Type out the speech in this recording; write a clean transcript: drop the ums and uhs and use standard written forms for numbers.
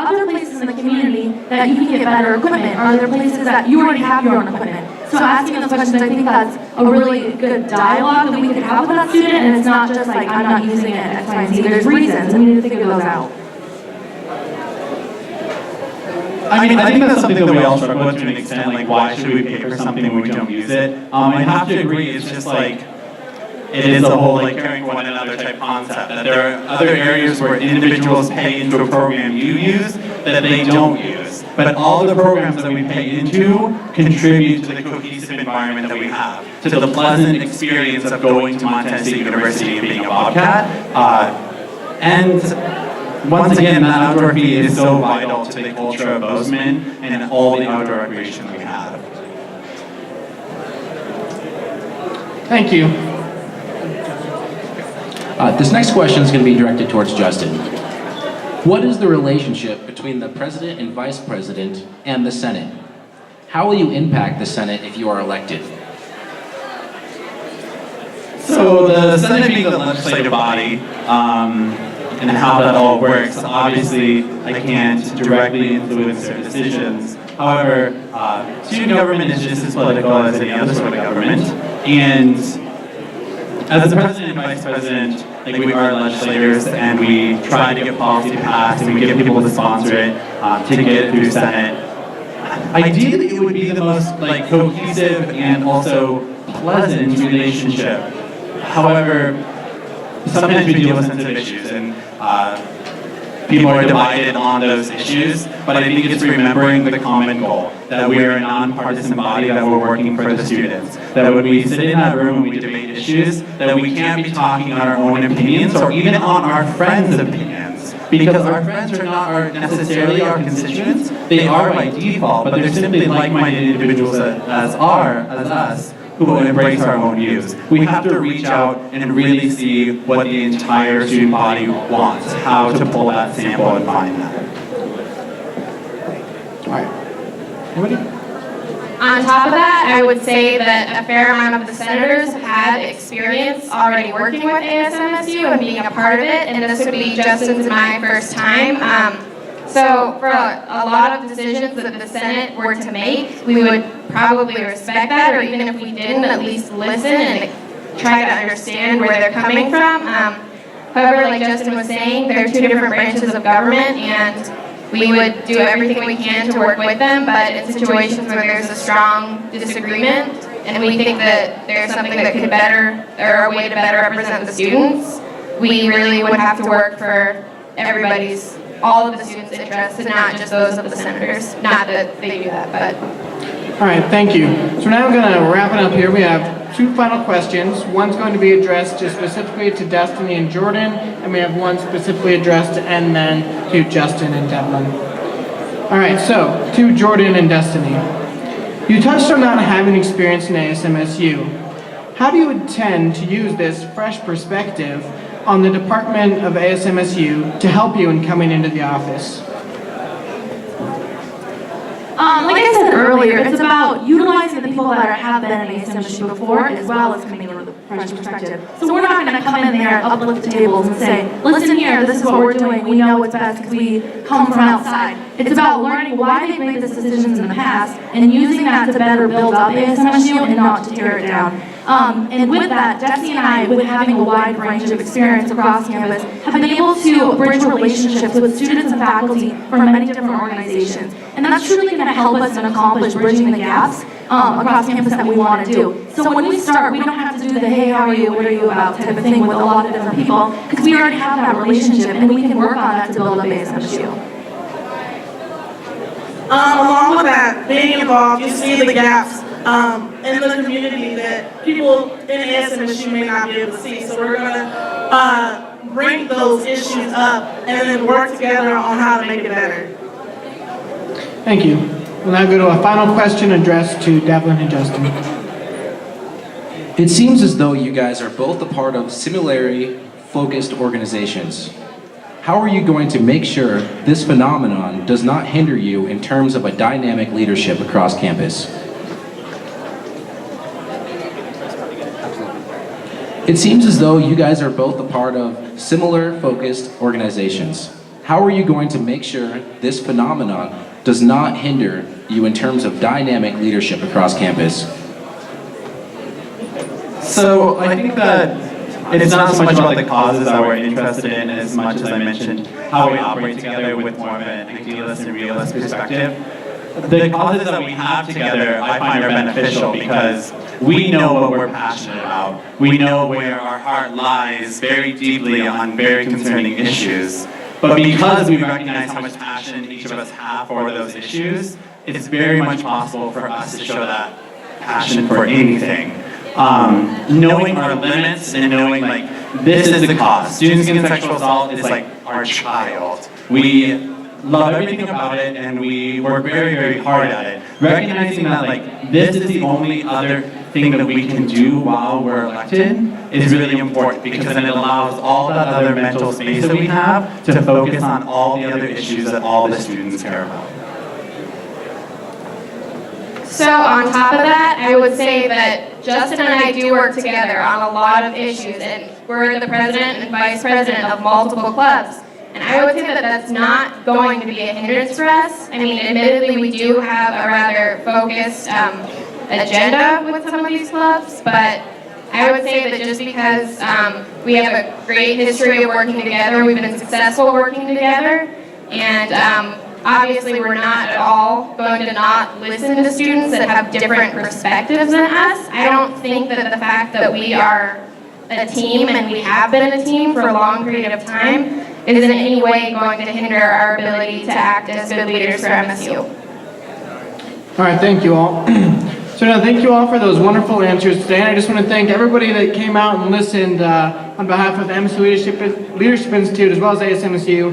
other places in the community that you can get better equipment? Are there places that you already have your own equipment? So asking those questions, I think that's a really good dialogue that we could have with that student, and it's not just like, I'm not using it, X, Y, and Z. There's reasons, and we need to figure those out. I mean, I think that's something that we all struggle with to an extent, like why should we pay for something when we don't use it? I have to agree, it's just like, it is a whole like caring for one another type concept, that there are other areas where individuals pay into a program you use that they don't use. But all the programs that we pay into contribute to the cohesive environment that we have, to the pleasant experience of going to Montana State University and being a Bobcat. And once again, that outdoor fee is so vital to the culture of Bozeman and all the outdoor recreation we have. Thank you. This next question is going to be directed towards Justin. What is the relationship between the president and vice president and the Senate? How will you impact the Senate if you are elected? So the Senate being the legislative body, and how that all works, obviously I can't directly influence their decisions. However, student government is just as political as any other sort of government, and as the president and vice president, like we are legislators, and we try to get policy passed, and we get people to sponsor it, to get it through Senate. Ideally, it would be the most like cohesive and also pleasant relationship. However, sometimes we deal with sensitive issues, and people are divided on those issues, but I think it's remembering the common goal, that we are a nonpartisan body, that we're working for the students, that when we sit in that room and we debate issues, that we can't be talking on our own opinions or even on our friends' opinions, because our friends are not necessarily our constituents. They are by default, but they're simply like-minded individuals as us, who will embrace our own views. We have to reach out and really see what the entire student body wants, how to pull that sample and find that. All right. Anybody? On top of that, I would say that a fair amount of the senators have had experience already working with ASMSU and being a part of it, and this would be Justin's and my first time. So for a lot of decisions that the Senate were to make, we would probably respect that, or even if we didn't, at least listen and try to understand where they're coming from. However, like Justin was saying, there are two different branches of government, and we would do everything we can to work with them, but in situations where there's a strong disagreement, and we think that there's something that could better, or a way to better represent the students, we really would have to work for everybody's, all of the students' interests, and not just those of the senators. Not that they do that, but. All right, thank you. So now I'm going to wrap it up here. We have two final questions. One's going to be addressed just specifically to Destiny and Jordan, and we have one specifically addressed to end then to Justin and Devlin. All right, so to Jordan and Destiny. You touched on not having experience in ASMSU. How do you intend to use this fresh perspective on the Department of ASMSU to help you in coming into the office? Like I said earlier, it's about utilizing the people that have been in ASMSU before, as well as coming in with a fresh perspective. So we're not going to come in there and uplift the tables and say, listen here, this is what we're doing, we know what's best because we come from outside. It's about learning why they've made these decisions in the past and using that to better build up ASMSU and not to tear it down. And with that, Destiny and I, with having a wide range of experience across campus, have been able to bridge relationships with students and faculty from many different organizations. And that's truly going to help us and accomplish bridging the gaps across campus that we want to do. So when we start, we don't have to do the, hey, how are you, what are you about type of thing with a lot of different people, because we already have that relationship and we can work on that to build up ASMSU. Along with that, being involved, you see the gaps in the community that people in ASMSU may not be able to see. So we're going to bring those issues up and then work together on how to make it better. Thank you. We'll now go to a final question addressed to Devlin and Justin. It seems as though you guys are both a part of similarly focused organizations. How are you going to make sure this phenomenon does not hinder you in terms of a dynamic leadership across campus? It seems as though you guys are both a part of similar focused organizations. How are you going to make sure this phenomenon does not hinder you in terms of dynamic leadership across campus? So I think that it's not so much about the causes that we're interested in as much as I mentioned how we operate together with more of an idealist and realist perspective. The causes that we have together I find are beneficial because we know what we're passionate about. We know where our heart lies very deeply on very concerning issues. But because we recognize how much passion each of us have for those issues, it's very much possible for us to show that passion for anything. Knowing our limits and knowing like this is the cause. Students getting sexual assault is like our child. We love everything about it and we work very, very hard at it. Recognizing that like this is the only other thing that we can do while we're elected is really important because then it allows all that other mental space that we have to focus on all the other issues that all the students care about. So on top of that, I would say that Justin and I do work together on a lot of issues, and we're the president and vice president of multiple clubs. And I would say that that's not going to be a hindrance for us. I mean, admittedly, we do have a rather focused agenda with some of these clubs, but I would say that just because we have a great history of working together, we've been successful working together, and obviously we're not at all going to not listen to students that have different perspectives than us. I don't think that the fact that we are a team and we have been a team for a long period of time is in any way going to hinder our ability to act as good leaders for MSU. All right, thank you all. So now thank you all for those wonderful answers today. And I just want to thank everybody that came out and listened on behalf of the MSU Leadership Institute as well as ASMSU.